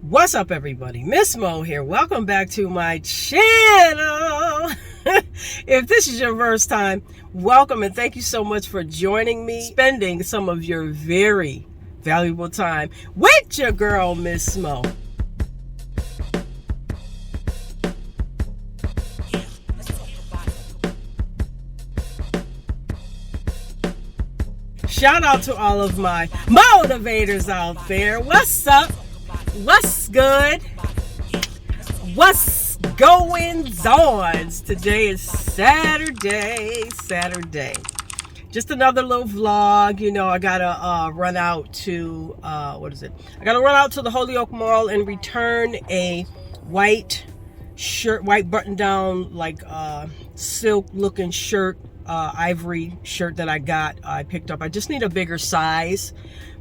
What's up, everybody? Miss Mo here. Welcome back to my channel. If this is your first time, welcome and thank you so much for joining me, spending some of your very valuable time with your girl, Miss Mo. Shout out to all of my motivators out there. What's up? What's good? What's going on? Today is Saturday. Just another little vlog. You know, I gotta run out to I gotta run out to the Holyoke Mall and return a white shirt, white button-down, like silk-looking shirt, ivory shirt that I picked up. I just need a bigger size,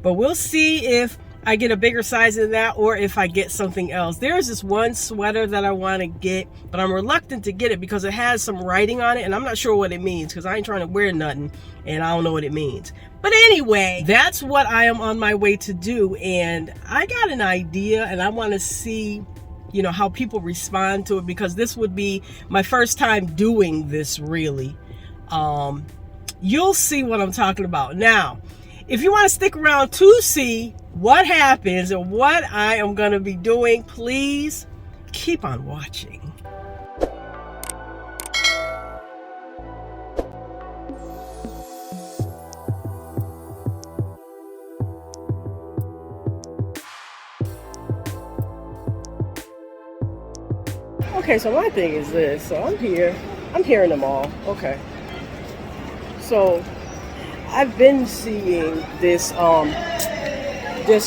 but we'll see if I get a bigger size than that or if I get something else. There's this one sweater that I want to get, but I'm reluctant to get it because it has some writing on it and I'm not sure what it means because I ain't trying to wear nothing and I don't know what it means. But anyway, that's what I am on my way to do, and I got an idea and I want to see, you know, how people respond to it, because this would be my first time doing this really. You'll see what I'm talking about. Now, if you want to stick around to see what happens and what I am going to be doing, please keep on watching. Okay, so my thing is this. So I'm here in the mall. Okay. So I've been seeing this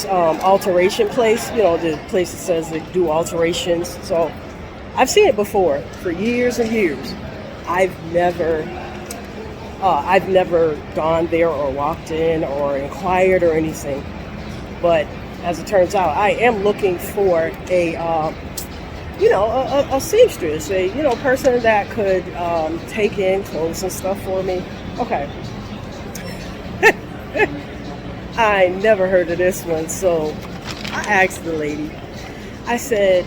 alteration place, you know, the place that says they do alterations. So I've seen it before for years and years. I've never gone there or walked in or inquired or anything. But as it turns out, I am looking for a seamstress, a person that could take in clothes and stuff for me. Okay. I never heard of this one, so I asked the lady. I said,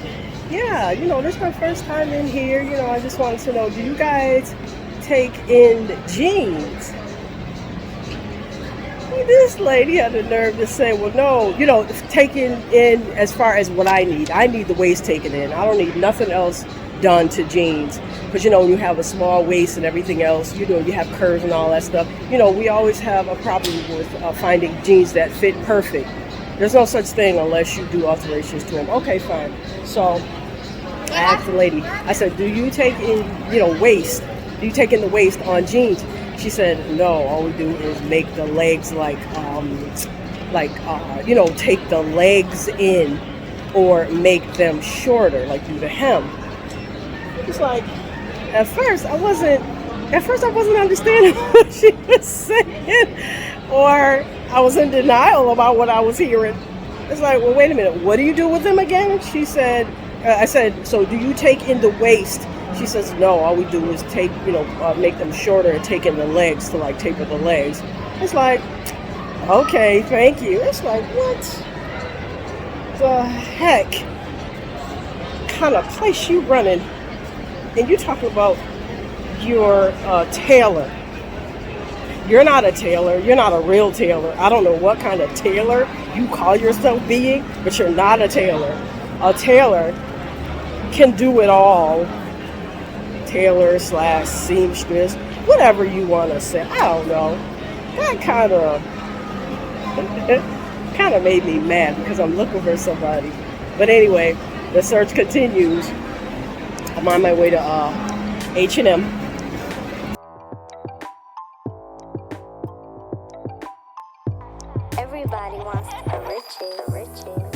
yeah, this is my first time in here. I just wanted to know, do you guys take in jeans? And this lady had the nerve to say, well, no, taking in as far as what I need. I need the waist taken in. I don't need nothing else done to jeans. Because, when you have a small waist and everything else, you have curves and all that stuff. We always have a problem with finding jeans that fit perfect. There's no such thing unless you do alterations to them. Okay, fine. So I asked the lady, I said, do you take in, waist? Do you take in the waist on jeans? She said, no, all we do is make the legs take the legs in or make them shorter, like do the hem. It's like, at first I wasn't understanding what she was saying, or I was in denial about what I was hearing. It's like, well, wait a minute, what do you do with them again? She said, I said, so do you take in the waist? She says, no, all we do is take, make them shorter and take in the legs to like taper the legs. It's like, okay, thank you. It's like, what the heck kind of place you running? And you talking about your tailor. You're not a tailor. You're not a real tailor. I don't know what kind of tailor you call yourself being, but you're not a tailor. A tailor can do it all. Tailor / seamstress, whatever you want to say. I don't know. That kind of made me mad because I'm looking for somebody. But anyway, the search continues. I'm on my way to H&M. Everybody wants the riches.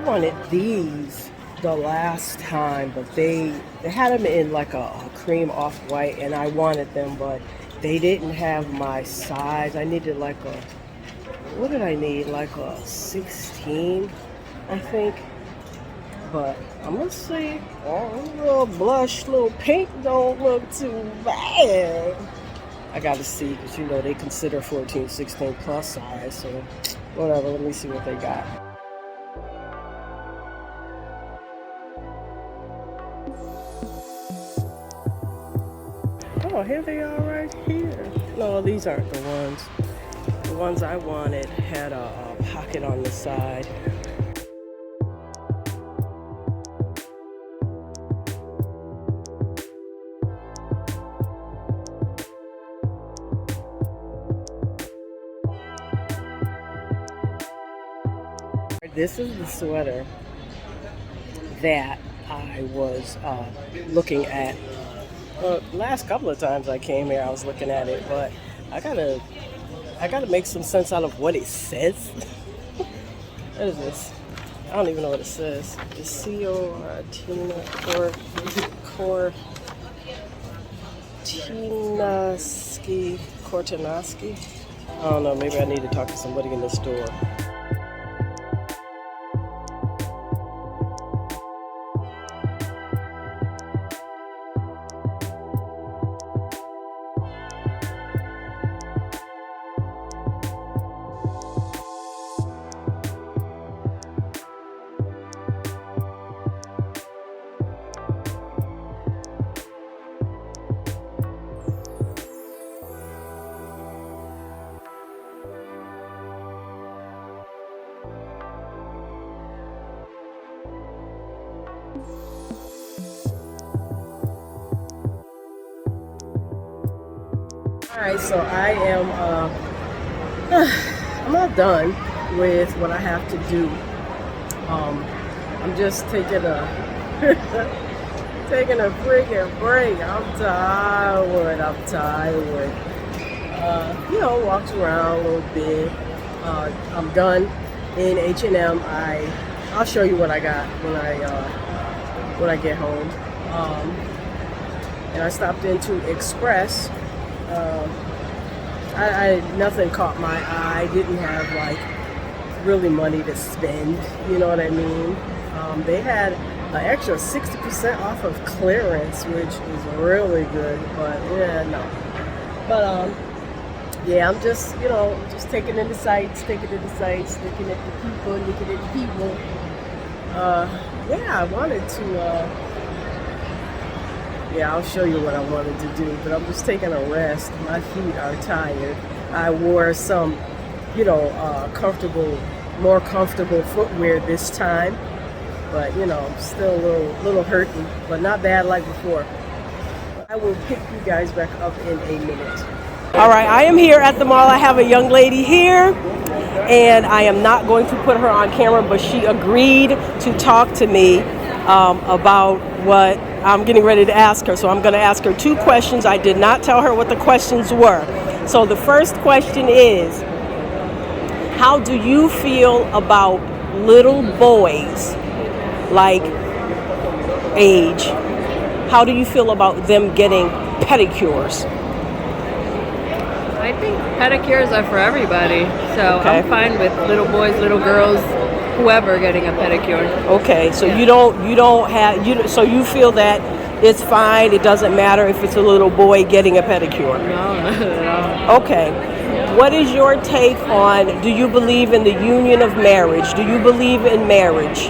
wanted these the last time, but they had them in like a cream off-white, and I wanted them, but they didn't have my size. I needed like a, what did I need? Like a 16, I think. But I'm gonna see. Oh, little blush, little pink don't look too bad. I gotta see, because you know they consider 14, 16 plus size, so whatever. Let me see what they got. Oh, here they are right here. No, these aren't the ones. The ones I wanted had a pocket on the side. This is the sweater that I was looking at. Last couple of times I came here, I was looking at it, but I gotta make some sense out of what it says. What is this? I don't even know what it says. It's Kortinaski. I don't know, maybe I need to talk to somebody in the store. Alright, so I am I'm all done with what I have to do. I'm just taking a taking a freaking break. I'm tired. You know, walked around a little bit. I'm done in H&M. I'll show you what I got when I get home. And I stopped into Express. Nothing caught my eye. Didn't have like really money to spend, you know what I mean? They had an extra 60% off of clearance, which is really good, but yeah, no. But yeah, I'm just, you know, just taking in the sights, looking at the people. Yeah, I wanted to yeah, I'll show you what I wanted to do, but I'm just taking a rest. My feet are tired. I wore some, you know, more comfortable footwear this time, but you know, I'm still a little hurting, but not bad like before. I will pick you guys back up in a minute. All right, I am here at the mall. I have a young lady here, and I am not going to put her on camera, but she agreed to talk to me about what I'm getting ready to ask her. So I'm going to ask her 2 questions. I did not tell her what the questions were. So the first question is, how do you feel about little boys, like age? How do you feel about them getting pedicures? I think pedicures are for everybody. So Okay. I'm fine with little boys, little girls, whoever getting a pedicure. Okay, so so you feel that it's fine, it doesn't matter if it's a little boy getting a pedicure. No, not at all. Okay. What is your take on, do you believe in the union of marriage? Do you believe in marriage?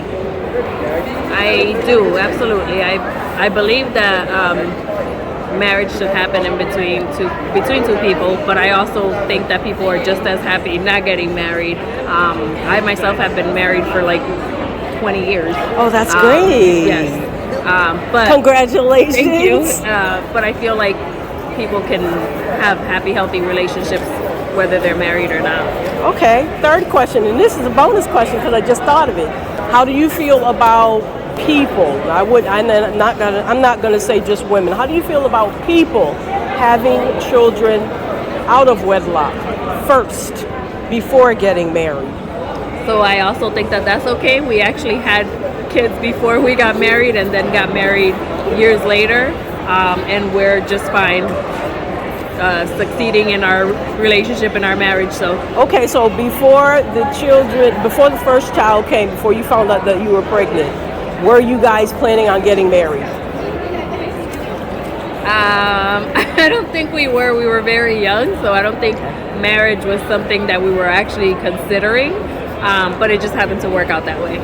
I do, absolutely. I believe that marriage should happen in between two people, but I also think that people are just as happy not getting married. I myself have been married for like 20 years. Oh, that's great. Yes. But Congratulations. thank you. But I feel like people can have happy, healthy relationships whether they're married or not. Okay, third question, and this is a bonus question because I just thought of it. How do you feel about people? I'm not gonna say just women. How do you feel about people having children out of wedlock first before getting married? So I also think that that's okay. We actually had kids before we got married and then got married years later, and we're just fine succeeding in our relationship and our marriage. So Okay, so before the first child came, before you found out that you were pregnant, were you guys planning on getting married? I don't think we were. We were very young, so I don't think marriage was something that we were actually considering. But it just happened to work out that way.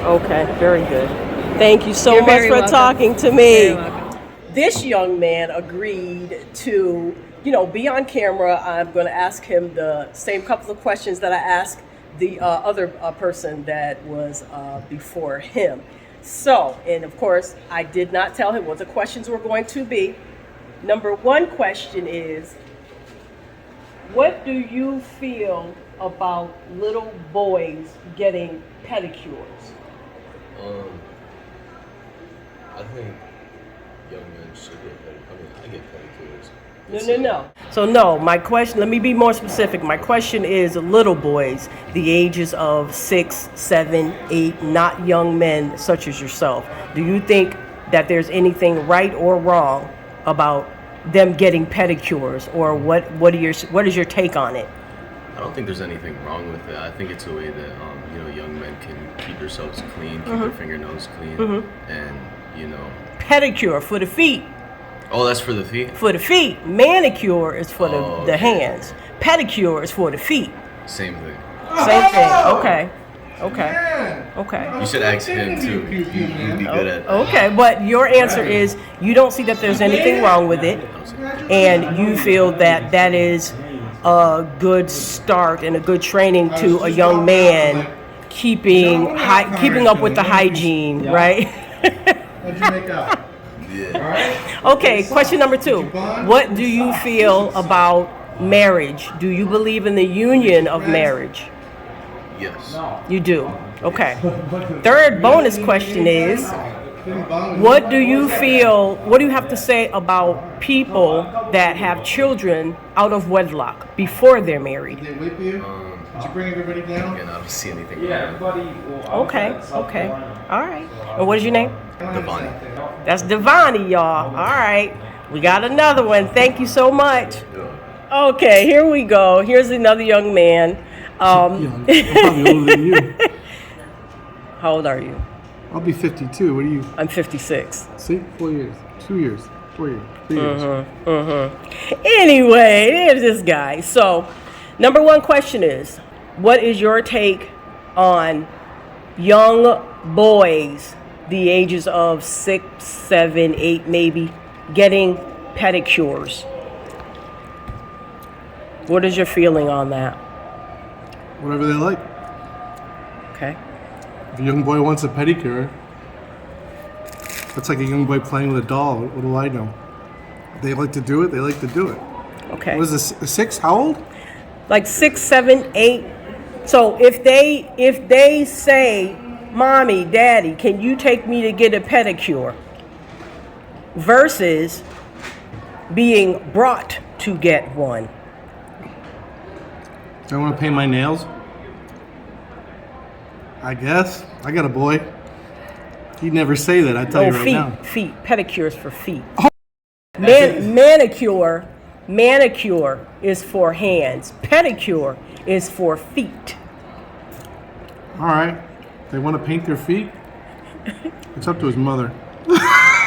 Okay, very good. Thank you so You're much very for welcome. talking to me. Very welcome. This young man agreed to, be on camera. I'm going to ask him the same couple of questions that I asked the other person that was before him. So, and of course, I did not tell him what the questions were going to be. Number one question is, what do you feel about little boys getting pedicures? I think young men should get pedicures. I mean, I get pedicures. No. So no, my question, let me be more specific. My question is little boys, the ages of 6, 7, 8, not young men such as yourself. Do you think that there's anything right or wrong about them getting pedicures, or what is your take on it? I don't think there's anything wrong with it. I think it's a way that young men can keep themselves clean, keep their fingernails clean, and Pedicure for the feet. Oh, that's for the feet? For the feet. Manicure is for the okay. hands. Pedicure is for the feet. Same thing. Same thing. Okay. You should ask him too. You'd be good at that. Okay, but your answer is you don't see that there's anything wrong with it, and you feel that that is a good start and a good training to a young man keeping up with the hygiene, right? What'd you make out? Yeah. Okay, question number 2. What do you feel about marriage? Do you believe in the union of marriage? Yes. You do. Okay. Third bonus question is, what do you have to say about people that have children out of wedlock before they're married? Did they whip you? Did you bring everybody down? Again, I don't see anything wrong. Okay. All right. And what is your name? Devani. That's Devani, y'all. All right. We got another one. Thank you so much. Okay, here we go. Here's another young man. I'm probably older than you. How old are you? I'll be 52. What are you? I'm 56. See? 4 years. 2 years. 4 years. 3 years. Anyway, there's this guy. So, number one question is, what is your take on young boys, the ages of 6, 7, 8 maybe, getting pedicures? What is your feeling on that? Whatever they like. Okay. If a young boy wants a pedicure, that's like a young boy playing with a doll. What do I know? They like to do it, they like to do it. Okay. What is this, 6? How old? Like 6, 7, 8. So if they say, "Mommy, Daddy, can you take me to get a pedicure?" versus being brought to get one. Do I want to paint my nails? I guess. I got a boy. He'd never say that, I tell you right now. Feet. Pedicures for feet. Manicure is for hands. Pedicure is for feet. All right. They want to paint their feet? It's up to his mother.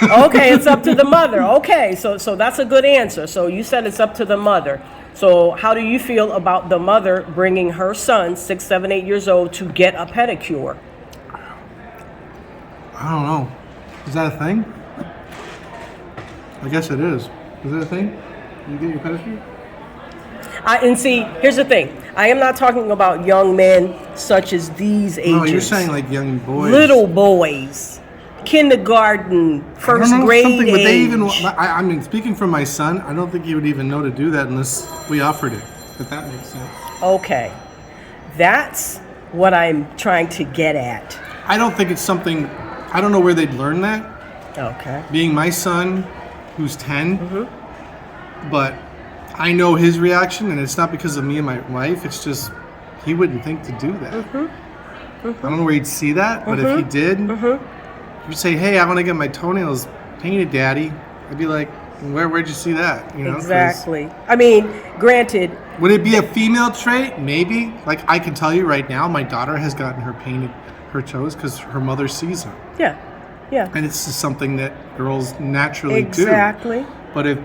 Okay, it's up to the mother. Okay, so that's a good answer. So you said it's up to the mother. So how do you feel about the mother bringing her son, 6, 7, 8 years old, to get a pedicure? I don't know. Is that a thing? I guess it is. Is that a thing? You get your pedicure? And see, here's the thing. I am not talking about young men such as these ages. No, you're saying like young boys. Little boys. Kindergarten, first grade something, age. Would they even? I mean, speaking for my son, I don't think he would even know to do that unless we offered it. If that makes sense. Okay, that's what I'm trying to get at. I don't think it's something. I don't know where they'd learn that. Okay. Being my son, who's 10, but I know his reaction, and it's not because of me and my wife. It's just he wouldn't think to do that. I don't know where you'd see that, but if he did, you say, "Hey, I want to get my toenails painted, Daddy." I'd be like, "Where'd you see that?" You know, 'cause Exactly. I mean, granted, would it be a female trait? Maybe. Like I can tell you right now, my daughter has gotten her toes because her mother sees them, yeah. and it's just something that girls naturally Exactly. do. But if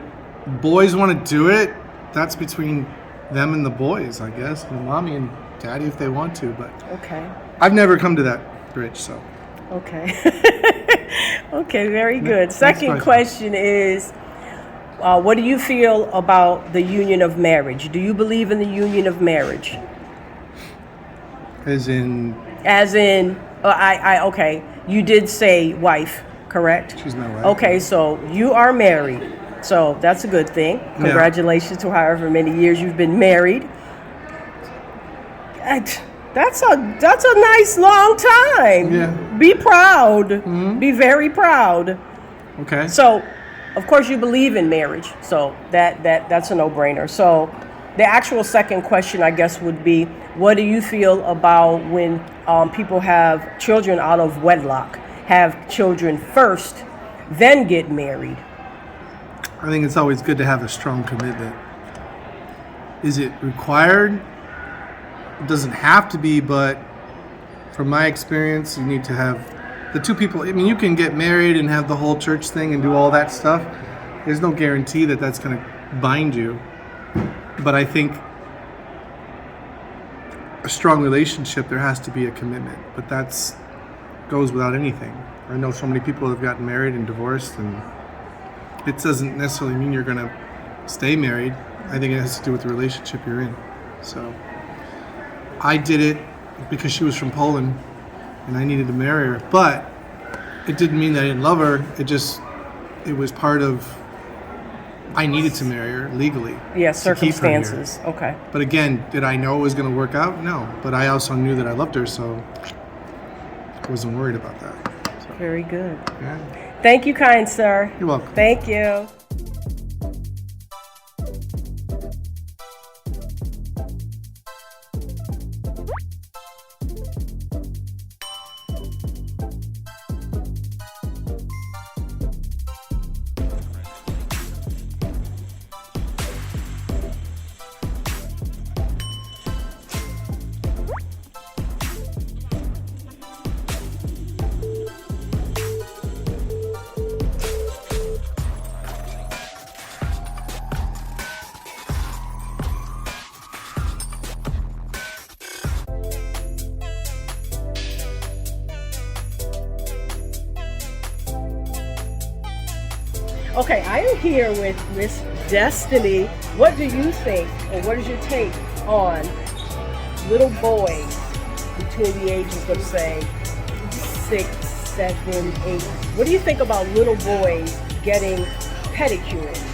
boys want to do it, that's between them and the boys, I guess, and mommy and daddy if they want to. But Okay. I've never come to that bridge, so. Okay. Okay, very good. Next Second question. question is, what do you feel about the union of marriage? Do you believe in the union of marriage? As in, Okay, you did say wife, correct? she's my wife. Okay, so you are married. So that's a good thing. Congratulations to however many years you've been married. That's a nice long time. Yeah. Be proud. Be very proud. Okay. So, of course, you believe in marriage. So that's a no-brainer. So, the actual second question, I guess, would be, what do you feel about when people have children out of wedlock, have children first, then get married? I think it's always good to have a strong commitment. Is it required? It doesn't have to be, but from my experience, you need to have the two people. I mean, you can get married and have the whole church thing and do all that stuff. There's no guarantee that that's going to bind you. But I think a strong relationship, there has to be a commitment. But that's goes without anything. I know so many people have gotten married and divorced, and it doesn't necessarily mean you're going to stay married. I think it has to do with the relationship you're in. So I did it because she was from Poland and I needed to marry her. But it didn't mean that I didn't love her. It was part of, I needed to marry her legally. Yeah, to keep her here. circumstances. Okay. But again, did I know it was going to work out? No. But I also knew that I loved her, so I wasn't worried about that. So, Very good. yeah. Thank you, kind sir. You're welcome. Thank you. Okay, I am here with Miss Destiny. What do you think, or what is your take on little boys between the ages of, say, 6, 7, 8? What do you think about little boys getting pedicures?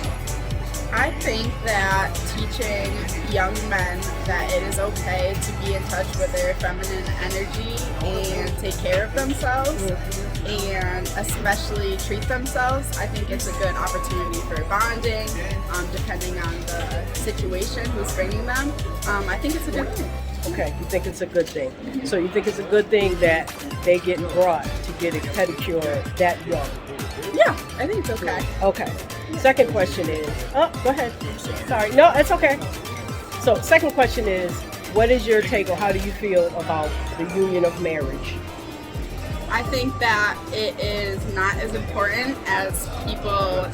I think that teaching young men that it is okay to be in touch with their feminine energy and take care of themselves and especially treat themselves, I think it's a good opportunity for bonding, depending on the situation who's bringing them. I think it's a good thing. Okay, you think it's a good thing. So you think it's a good thing that they get brought to get a pedicure that young? Yeah, I think it's okay. Okay. Second question is, oh, go ahead. Sorry. No, it's okay. So second question is, what is your take, or how do you feel about the union of marriage? I think that it is not as important as people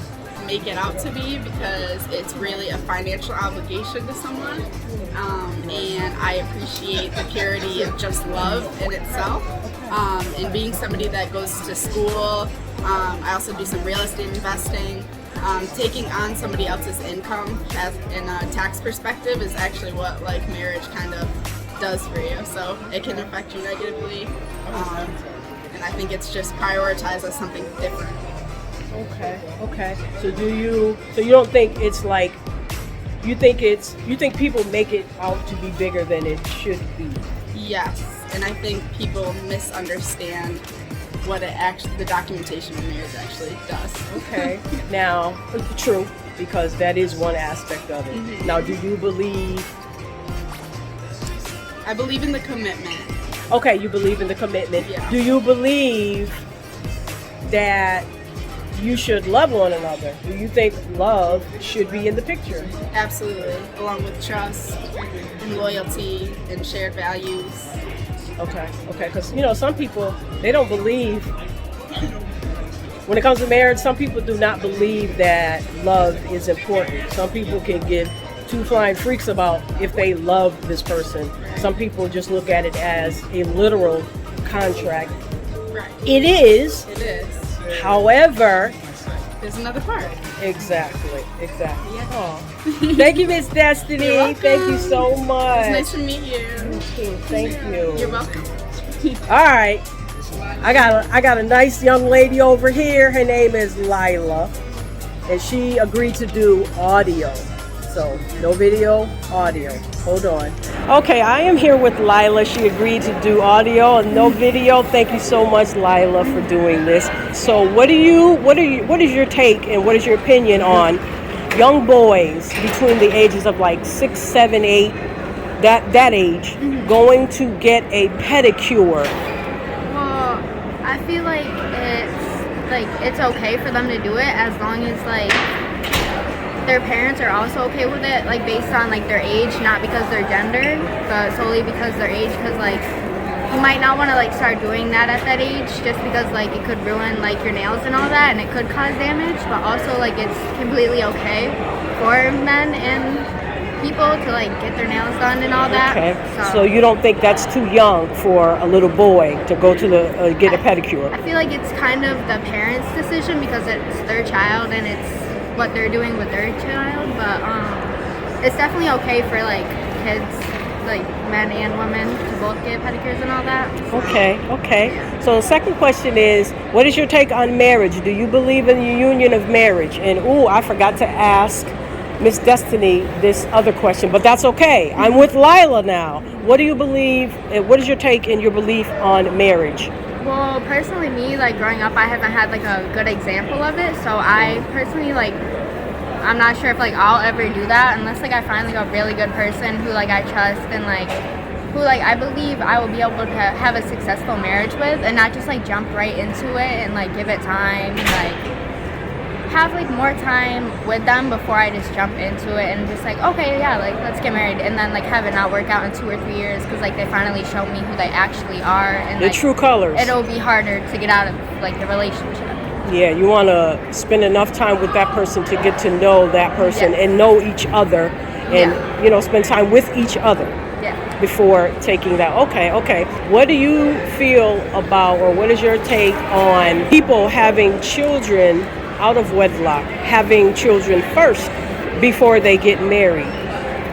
make it out to be, because it's really a financial obligation to someone. And I appreciate the purity of just love in itself. And being somebody that goes to school, I also do some real estate investing. Taking on somebody else's income as in a tax perspective is actually what like marriage kind of does for you. So it can affect you negatively. And I think it's just prioritized as something different. Okay. So you don't think it's like, you think people make it out to be bigger than it should be? Yes, and I think people misunderstand what the documentation of marriage actually does. Okay. Now, true, because that is one aspect of it. Mm-hmm. Now, do you believe? I believe in the commitment. Okay, you believe in the commitment. Yeah. Do you believe that you should love one another? Do you think love should be in the picture? Absolutely. Along with trust and loyalty and shared values. Okay, because some people, they don't believe, when it comes to marriage, some people do not believe that love is important. Some people can give two flying freaks about if they love this person. Some people just look at it as a literal contract. Right. It is. It is. However, There's another part. exactly. Yeah. Oh. Thank you, Miss Destiny. You're welcome. Thank you so much. It's nice to meet you. Thank you. You're welcome. All right. I got a nice young lady over here. Her name is Lila, and she agreed to do audio. So no video, audio. Hold on. Okay, I am here with Lila. She agreed to do audio and no video. Thank you so much, Lila, for doing this. So what is your take and what is your opinion on young boys between the ages of like 6, 7, 8, that age, going to get a pedicure? Well, I feel like it's okay for them to do it as long as like their parents are also okay with it, like based on like their age, not because their gender, but solely because their age. Because like you might not want to like start doing that at that age, just because like it could ruin like your nails and all that, and it could cause damage. But also like it's completely okay for men and people to like get their nails done and all that. Okay. So you don't think that's too young for a little boy to go to the get a pedicure? I feel like it's kind of the parents' decision because it's their child and it's what they're doing with their child. But it's definitely okay for like kids, like men and women, to both get pedicures and all that. Okay. So the second question is, what is your take on marriage? Do you believe in the union of marriage? And I forgot to ask Miss Destiny this other question, but that's okay. I'm with Lila now. What do you believe? What is your take and your belief on marriage? Well, personally, me, like growing up, I haven't had like a good example of it. So I personally like, I'm not sure if like I'll ever do that unless like I find like a really good person who like I trust and like who like I believe I will be able to have a successful marriage with, and not just like jump right into it and like give it time, like have like more time with them before I just jump into it and just like, okay, yeah, like let's get married, and then like have it not work out in 2 or 3 years because like they finally show me who they actually are, and The like, true colors. it'll be harder to get out of like the relationship. Yeah, you want to spend enough time with that person to get to know that person and know each other, and spend time with each other before taking that. Okay. What do you feel about, or what is your take on people having children out of wedlock, having children first before they get married,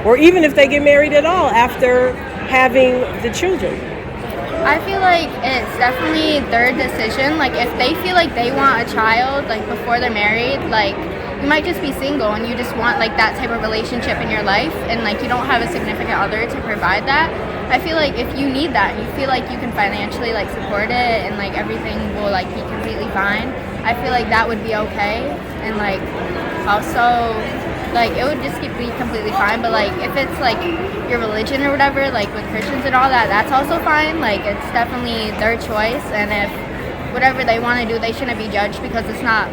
or even if they get married at all after having the children? I feel like it's definitely their decision. Like if they feel like they want a child like before they're married, like you might just be single and you just want like that type of relationship in your life, and like you don't have a significant other to provide that. I feel like if you need that, you feel like you can financially like support it and like everything will like be completely fine, I feel like that would be okay. And like also like it would just be completely fine. But like if it's like your religion or whatever, like with Christians and all that, that's also fine. Like it's definitely their choice, and if whatever they want to do, they shouldn't be judged because it's not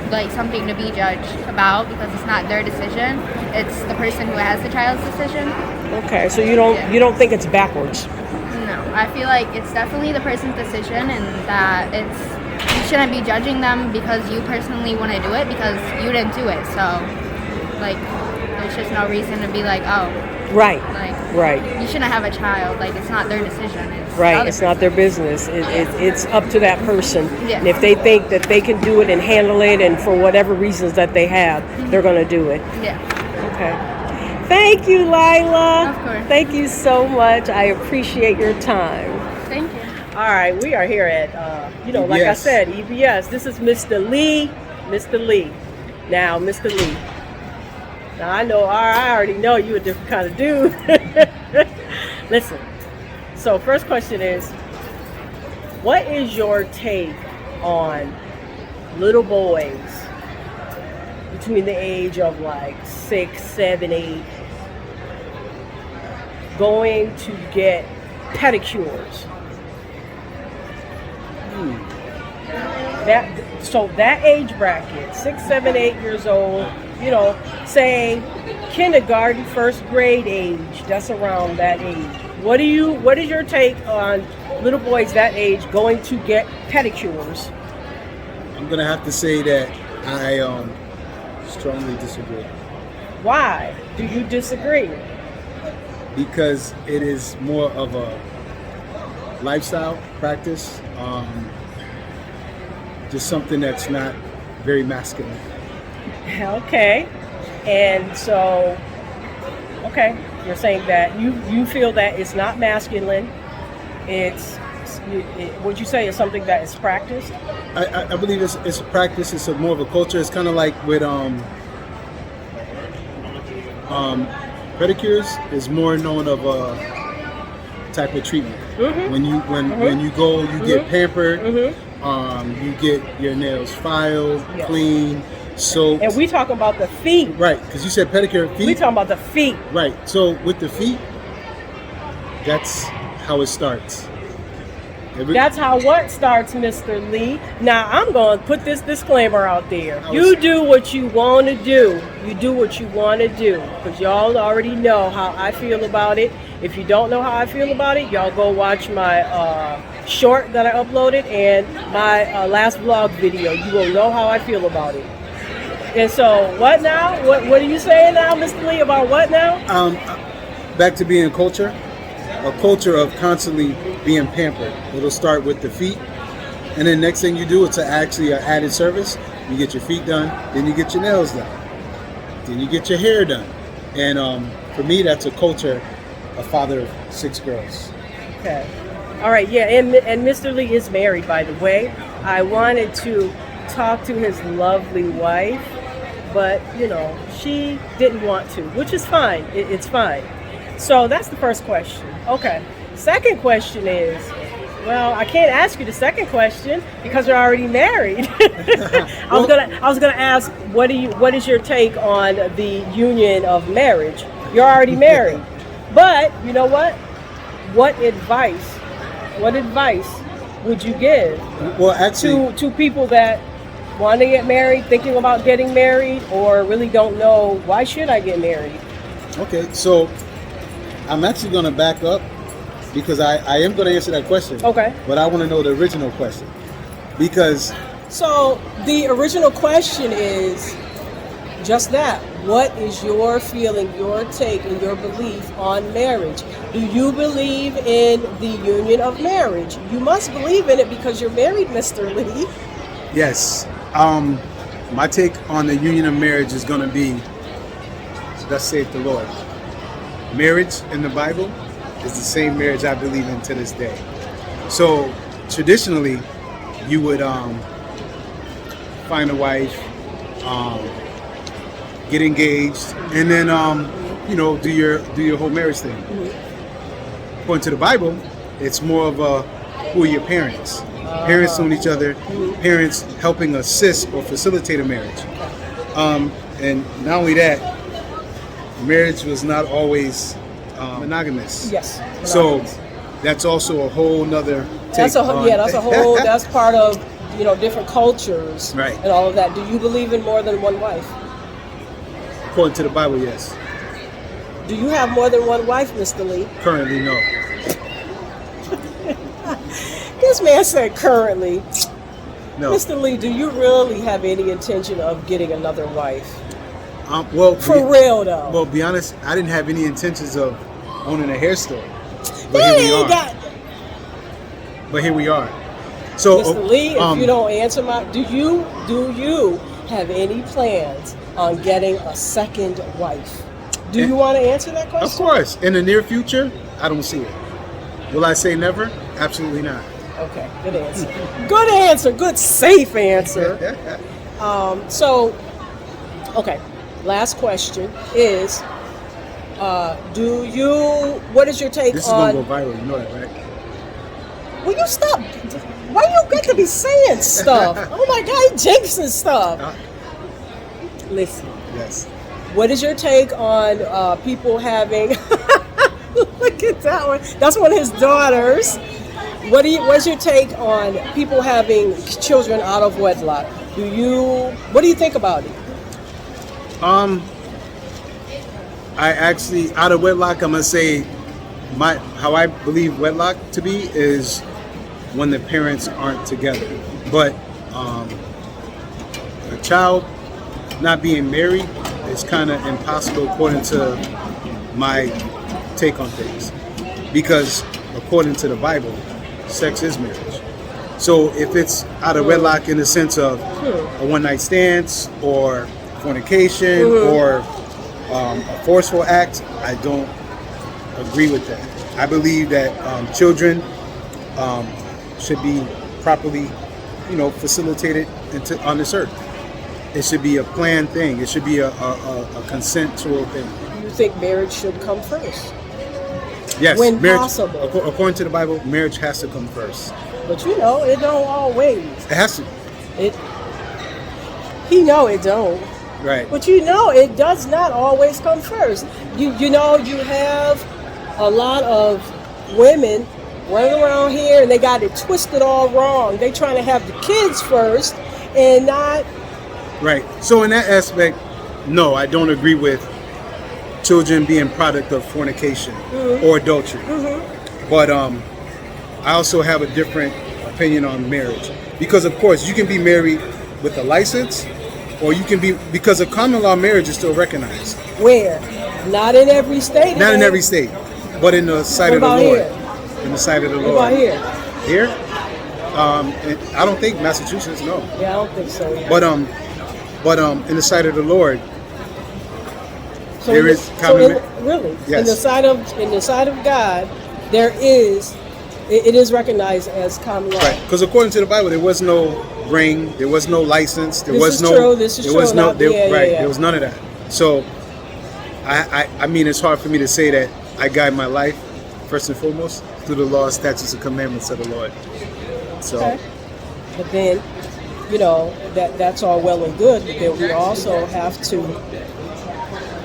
like something to be judged about, because it's not their decision. It's the person who has the child's decision. Okay, so you don't think it's backwards? No, I feel like it's definitely the person's decision, and that you shouldn't be judging them because you personally want to do it because you didn't do it. So like there's just no reason to be like, oh, right, like right, you shouldn't have a child. Like it's not their decision. It's right. It's not their business. It's up to that person. Yeah. And if they think that they can do it and handle it, and for whatever reasons that they have, they're going to do it. Yeah. Okay. Thank you, Lila. Of course. Thank you so much. I appreciate your time. Thank you. All right, we are here at, like I said, EBS. This is Mr. Lee. Mr. Lee. Now, Mr. Lee. Now, I already know you a different kind of dude. Listen, so first question is, what is your take on little boys between the age of like 6, 7, 8 going to get pedicures. That age bracket, 6, 7, 8 years old, you know, say kindergarten, first grade age, that's around that age. What is your take on little boys that age going to get pedicures? I'm gonna have to say that I strongly disagree. Why do you disagree? Because it is more of a lifestyle practice, just something that's not very masculine. Okay, and so, okay, you're saying that you feel that it's not masculine. Would you say it's something that is practiced? I believe it's a practice. It's more of a culture. It's kind of like with pedicures is more known of a type of treatment. Mm-hmm. When you go, you get pampered. You get your nails filed, clean, soaked. And we talking about the feet. Right, because you said pedicure feet. We talking about the feet. Right, so with the feet, that's how it starts. That's how what starts, Mr. Lee. Now, I'm going to put this disclaimer out there. You do what you want to do. You do what you want to do. Because y'all already know how I feel about it. If you don't know how I feel about it, y'all go watch my short that I uploaded and my last vlog video. You will know how I feel about it. And so, what now? What are you saying now, Mr. Lee, about what now? Back to being culture. A culture of constantly being pampered. It'll start with the feet, and then next thing you do, it's actually an added service. You get your feet done, then you get your nails done, then you get your hair done. And for me, that's a culture. A father of 6 girls. Okay. All right. Yeah. And Mr. Lee is married, by the way. I wanted to talk to his lovely wife, but you know she didn't want to, which is fine. It's fine. So that's the first question. Okay. Second question is, well, I can't ask you the second question because you're already married. I was gonna ask, what is your take on the union of marriage? You're already married. But you know what? What advice would you give to people that want to get married, thinking about getting married, or really don't know why should I get married? Okay, so I'm actually going to back up because I am going to answer that question. Okay. But I want to know the original question because. So the original question is just that. What is your feeling, your take, and your belief on marriage? Do you believe in the union of marriage? You must believe in it because you're married, Mr. Lee. Yes. My take on the union of marriage is going to be, thus saith the Lord. Marriage in the Bible is the same marriage I believe in to this day. So traditionally, you would find a wife, get engaged, and then do your whole marriage thing. Mm-hmm. According to the Bible, it's more of a who are your parents? Parents knowing each other, parents helping assist or facilitate a marriage. And not only that, marriage was not always monogamous. Yes. Monogamous. So that's also a whole nother take. That's part of different cultures, right, and all of that. Do you believe in more than one wife? According to the Bible, yes. Do you have more than one wife, Mr. Lee? Currently, no. This man said currently. No. Mr. Lee, do you really have any intention of getting another wife? For real though. Well, be honest, I didn't have any intentions of owning a hair store. But here we are. So, Mr. Lee, if you don't answer do you have any plans on getting a second wife? Do you want to answer that question? Of course. In the near future, I don't see it. Will I say never? Absolutely not. Okay, good answer. Good answer. Good, safe answer. Okay, last question is, what is your take on... This is going to go viral, you know that, right? Will you stop? Why you got to be saying stuff? Oh my God, he jinxing stuff. Listen. Yes. What is your take on people having... Look at that one. That's one of his daughters. What's your take on people having children out of wedlock? What do you think about it? I actually, out of wedlock, I'm gonna say how I believe wedlock to be is when the parents aren't together. But a child not being married is kind of impossible according to my take on things, because according to the Bible, sex is marriage. So if it's out of wedlock in the sense of a one-night stand or fornication or a forceful act, I don't agree with that. I believe that children should be properly, facilitated on this earth. It should be a planned thing. It should be a consensual thing. You think marriage should come first? Yes, when marriage, possible. According to the Bible, marriage has to come first. But it don't always. It has to. It don't. Right. But it does not always come first. You have a lot of women running around here and they got it twisted all wrong. They trying to have the kids first and not. Right. So in that aspect, no, I don't agree with children being product of fornication or adultery. But I also have a different opinion on marriage, because of course you can be married with a license, or you can be, because a common law marriage is still recognized. Where? Not in every state. Not in every state, but in the sight of the Lord. Here? In the sight of the What Lord. about here? Here? I don't think Massachusetts, no. Yeah, I don't think so. Yeah. But in the sight of the Lord, So there is common. really, Yes. in the sight of God, there is. It is recognized as common law. Right, because according to the Bible, there was no ring, there was no license, there This was is no. true, this is there true, was no. not- There, yeah, right, yeah. there was none of that. So, I mean, it's hard for me to say that I guide my life first and foremost through the laws, statutes, and commandments of the Lord. So, Okay. But then, that's all well and good. But then we also have to.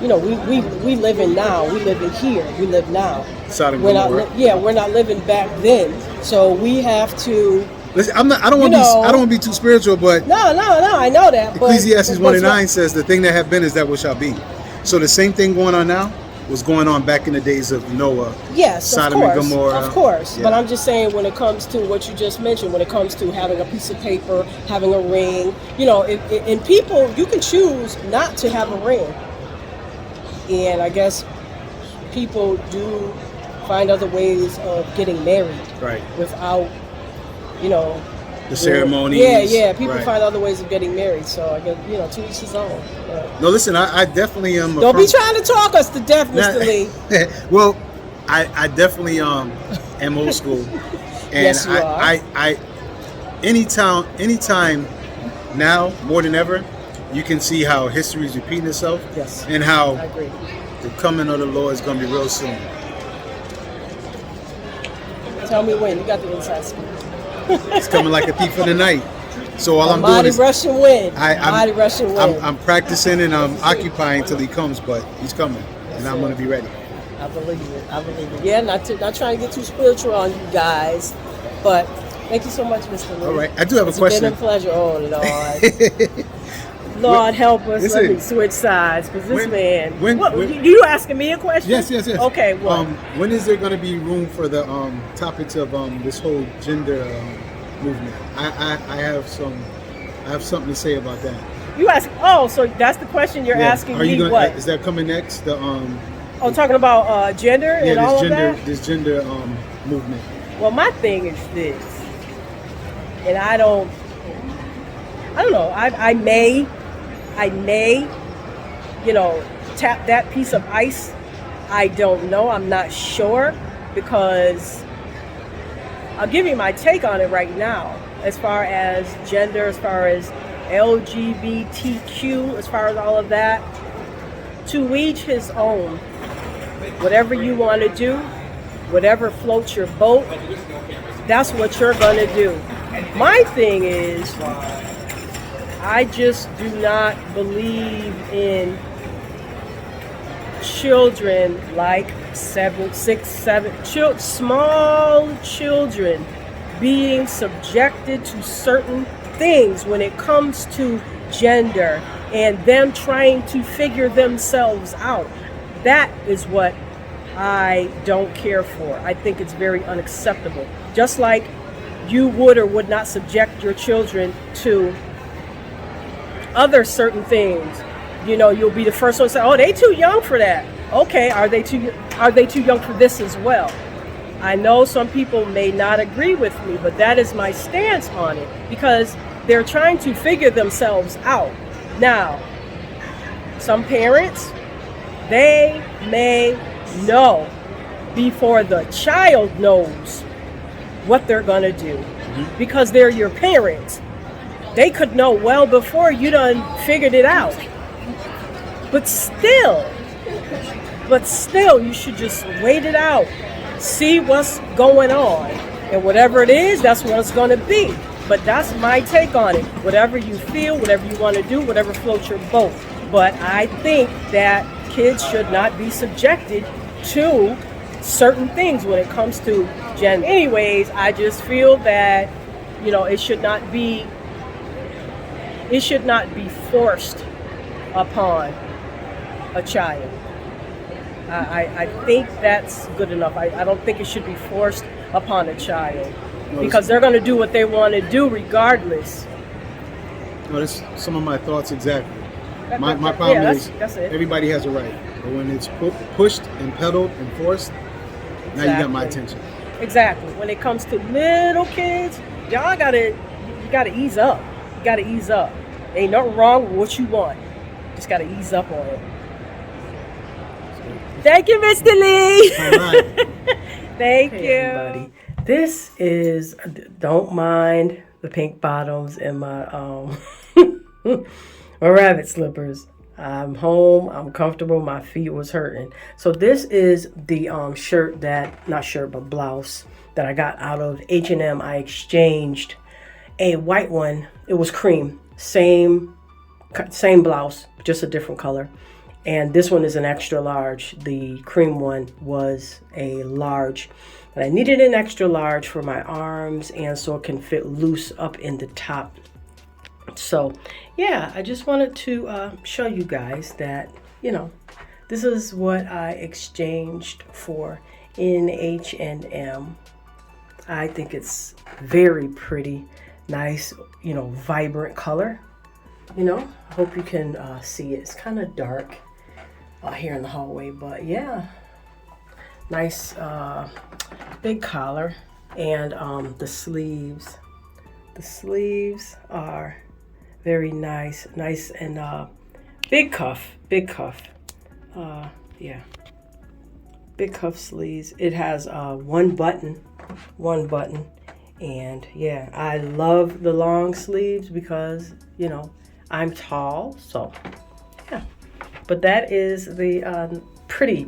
We live in now. We live in here. We live now. Sodom and We're not. Gomorrah. We're not living back then. So we have to. listen, I don't want to be too spiritual, but No. I know that. But Ecclesiastes but 1:9 says, "The thing that have been is that what shall be." So the same thing going on now was going on back in the days of Noah. Yes, Sodom of and course, Gomorrah. of course. Yeah. But I'm just saying, when it comes to what you just mentioned, when it comes to having a piece of paper, having a ring, and people, you can choose not to have a ring. And I guess people do find other ways of getting married Right. without, The ceremonies. Yeah. People Right. find other ways of getting married. So I guess, to each his own. No, listen, I definitely am. Don't be trying to talk us to death, Mr. Lee. Well, I definitely am old school, and Yes, you are. I anytime now more than ever, you can see how history is repeating itself. Yes. And how I agree. the coming of the Lord is going to be real soon. Tell me when. You got the inside scoop. It's coming like a thief in the night. So all I'm doing Mighty is Russian wind. I'm- Mighty Russian wind. I'm practicing and I'm occupying till he comes, but he's coming, and I'm going to be ready. I believe it. Yeah, not trying to get too spiritual on you guys, but thank you so much, Mr. Lee. All right, I do have a It's question. been a pleasure. Oh, Lord. Lord, help us. Listen. Let me switch sides, because this man. when- you asking me a question? Yes. Okay, what? When is there going to be room for the topics of this whole gender movement? I have something to say about that. You ask. Oh, so that's the question you're Yeah. asking Are you me? gonna, What? Is that coming next? The Talking about gender and all of that. this gender movement. Well, my thing is this, and I don't know. I may, tap that piece of ice. I don't know. I'm not sure, because I'll give you my take on it right now. As far as gender, as far as LGBTQ, as far as all of that, to each his own. Whatever you want to do, whatever floats your boat, that's what you're going to do. My thing is, I just do not believe in children, like 7, 6, 7, small children being subjected to certain things when it comes to gender and them trying to figure themselves out. That is what I don't care for. I think it's very unacceptable. Just like you would or would not subject your children to other certain things. You know, you'll be the first one to say, "Oh, they too young for that." Okay, are they too young for this as well? I know some people may not agree with me, but that is my stance on it, because they're trying to figure themselves out. Now, some parents, they may know before the child knows what they're gonna do, because they're your parents. They could know well before you done figured it out. But still, you should just wait it out. See what's going on. And whatever it is, that's what it's going to be. But that's my take on it. Whatever you feel, whatever you want to do, whatever floats your boat. But I think that kids should not be subjected to certain things when it comes to gender. Anyways, I just feel that, you know, it should not be forced upon a child. I think that's good enough. I don't think it should be forced upon a child, because they're going to do what they want to do regardless. No, that's some of my thoughts exactly. My problem is that's it. Everybody has a right, but when it's pushed and pedaled and forced, now you got my attention. Exactly. When it comes to little kids, y'all gotta ease up. You gotta ease up. Ain't nothing wrong with what you want. Just gotta ease up on it. Thank you, Mr. Lee. All right. Thank you. Everybody. This is, don't mind the pink bottoms and my my rabbit slippers. I'm home, I'm comfortable, my feet was hurting. So this is the blouse that I got out of H&M. I exchanged a white one. It was cream, same blouse, just a different color. And this one is an extra large. The cream one was a large. But I needed an extra large for my arms and so it can fit loose up in the top. So yeah, I just wanted to show you guys that, you know, this is what I exchanged for in H&M. I think it's very pretty, nice, you know, vibrant color. You know, I hope you can see it. It's kind of dark here in the hallway, but yeah, nice big collar. And the sleeves are very nice and big cuff, yeah, big cuff sleeves. It has one button, and yeah, I love the long sleeves because, you know, I'm tall, so yeah. But that is the pretty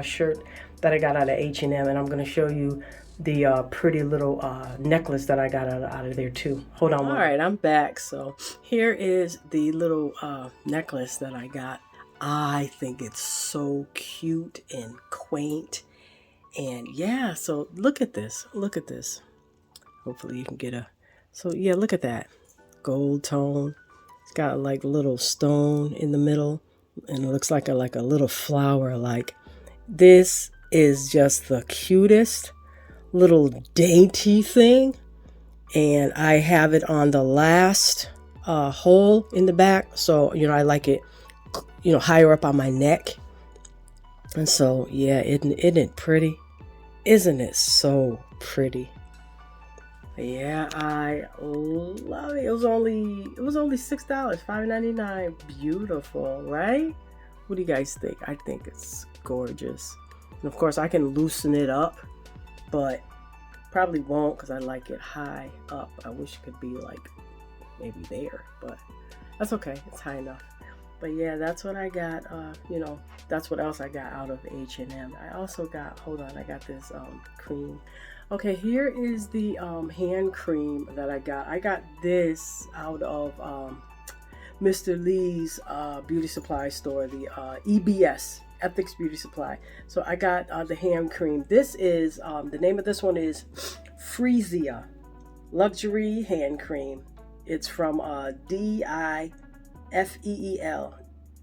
shirt that I got out of H&M, and I'm going to show you the pretty little necklace that I got out of there too. Hold on. All right, I'm back. So here is the little necklace that I got. I think it's so cute and quaint. And yeah, so look at this. Hopefully you can get so yeah, look at that. Gold tone. It's got like a little stone in the middle, and it looks like a little flower. Like, this is just the cutest little dainty thing, and I have it on the last hole in the back, so you know, I like it, you know, higher up on my neck. And so yeah, isn't it pretty? Isn't it so pretty? Yeah, I love it. It was only $6, $5.99. Beautiful, right? What do you guys think? I think it's gorgeous. And of course I can loosen it up, but probably won't because I like it high up. I wish it could be like maybe there, but that's okay. It's high enough. But yeah, that's what I got. You know, that's what else I got out of H&M. I also got, hold on, I got this cream. Okay, here is the hand cream that I got. I got this out of Mr. Lee's beauty supply store, the EBS, Ethics Beauty Supply. So I got the hand cream. This is, the name of this one is Freesia Luxury Hand Cream. It's from DIFEEL,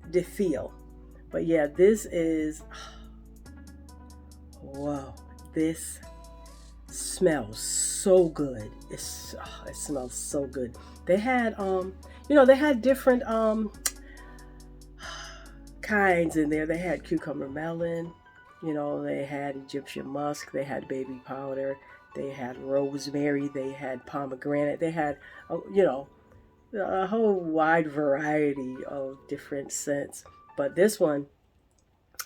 Defeel. But yeah, this is, whoa, this smells so good. It smells so good. They had, they had different kinds in there. They had cucumber melon, they had Egyptian musk, they had baby powder, they had rosemary, they had pomegranate, they had, a whole wide variety of different scents. But this one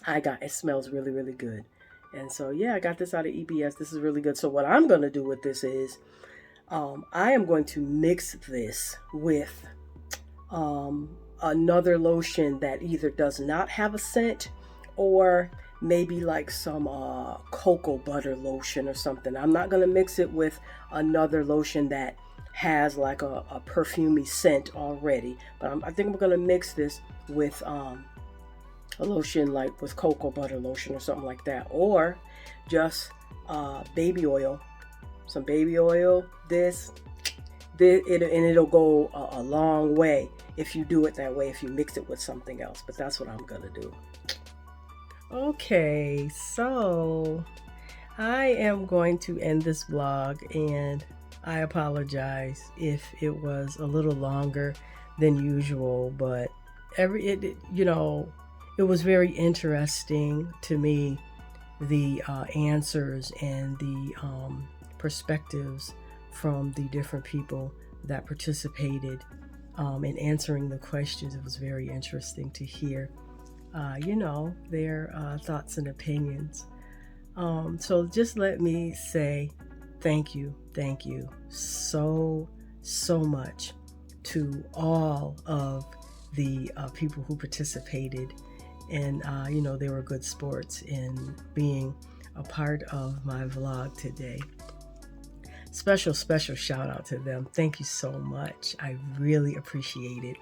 it smells really, really good. And so, yeah, I got this out of EBS. This is really good. So what I'm going to do with this is I am going to mix this with another lotion that either does not have a scent, or maybe like some cocoa butter lotion or something. I'm not going to mix it with another lotion that has like a perfumey scent already, but I think I'm going to mix this with a lotion like with cocoa butter lotion or something like that, or just baby oil, some baby oil. It'll go a long way if you do it that way, if you mix it with something else. But that's what I'm gonna do. Okay, so I am going to end this vlog, and I apologize if it was a little longer than usual, but it was very interesting to me, the answers and the perspectives from the different people that participated in answering the questions. It was very interesting to hear, their thoughts and opinions. So just let me say thank you so much to all of the people who participated, and they were good sports in being a part of my vlog today. Special shout out to them. Thank you so much. I really appreciate it.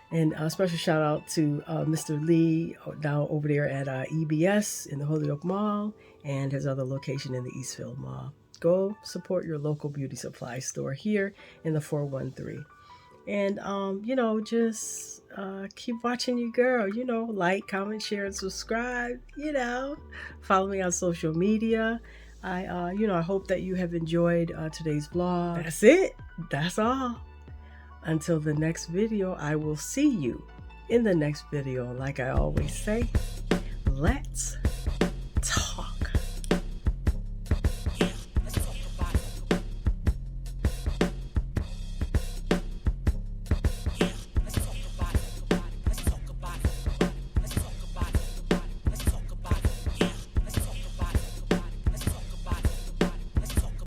And a special shout out to Mr. Lee down over there at EBS in the Holyoke Mall, and his other location in the Eastfield Mall. Go support your local beauty supply store here in the 413. And, just keep watching your girl, like, comment, share, and subscribe, follow me on social media. I hope that you have enjoyed today's vlog. That's it. That's all. Until the next video, I will see you in the next video. Like I always say, let's